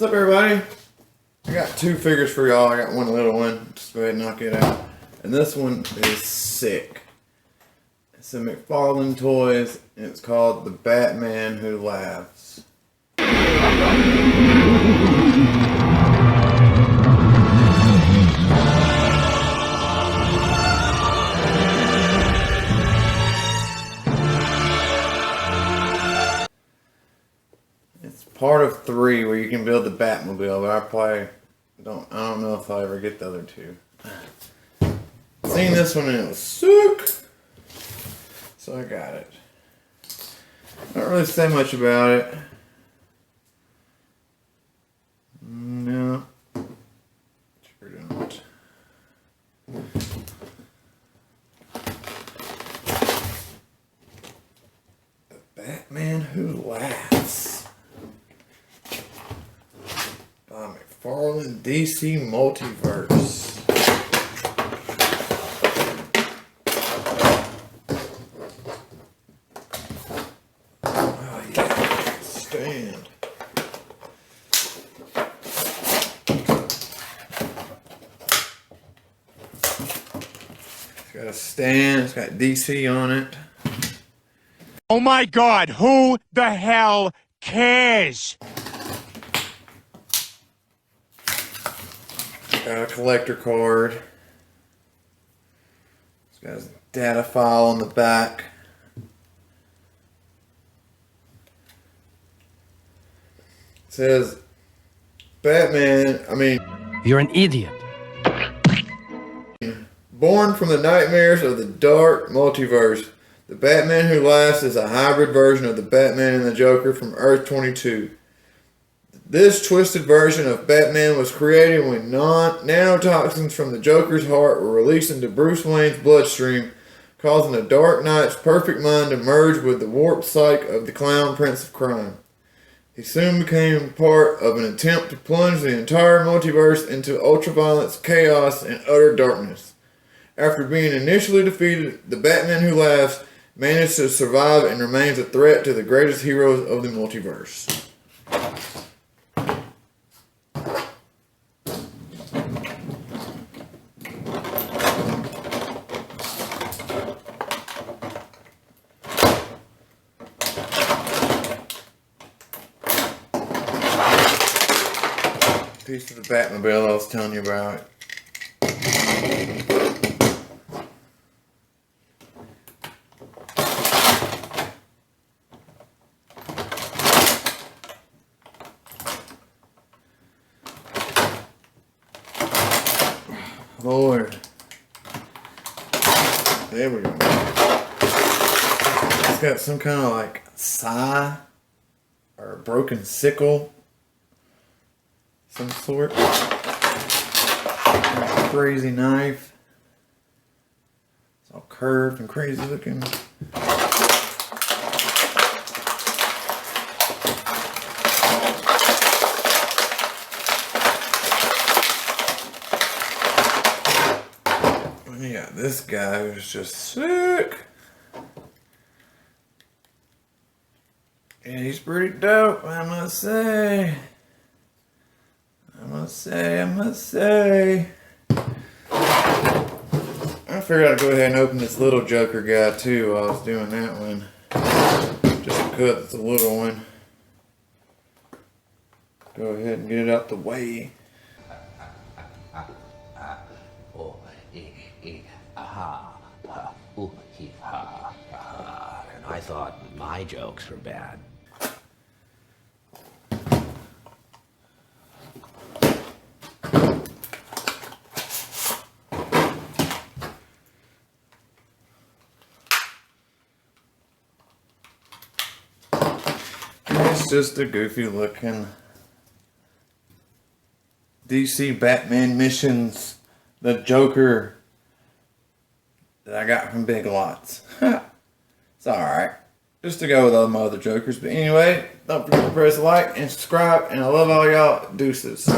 What's up, everybody? I got two figures for y'all. I got one little one. Just go ahead and knock it out. And this one is sick. It's a McFarlane Toys, and it's called The Batman Who Laughs. It's part of 3 where you can build the Batmobile, but I don't know if I'll ever get the other 2. Seen this one and it was sick, so I got it. Don't really say much about it. No, sure don't. The Batman Who Laughs by McFarlane DC Multiverse. Oh yeah, stand. It's got a stand, it's got DC on it. Oh my God, who the hell cares? Got a collector card. It's got a data file on the back. It says, You're an idiot. Born from the nightmares of the dark multiverse, the Batman Who Laughs is a hybrid version of the Batman and the Joker from Earth 22. This twisted version of Batman was created when nanotoxins from the Joker's heart were released into Bruce Wayne's bloodstream, causing the Dark Knight's perfect mind to merge with the warped psyche of the Clown Prince of Crime. He soon became part of an attempt to plunge the entire multiverse into ultraviolence, chaos, and utter darkness. After being initially defeated, the Batman Who Laughs managed to survive and remains a threat to the greatest heroes of the multiverse. Piece of the Batmobile I was telling you about. Lord. There we go. It's got some kind of like sigh or a broken sickle. Some sort. Crazy knife. It's all curved and crazy looking. And you got this guy who's just sick. And he's pretty dope, I must say. I must say. I figured I'd go ahead and open this little Joker guy too while I was doing that one. Just because it's a little one. Go ahead and get it out the way. And I thought my jokes were bad. It's just a goofy looking DC Batman missions, the Joker that I got from Big Lots. It's alright. Just to go with all my other Jokers. But anyway, don't forget to press like and subscribe. And I love all y'all. Deuces.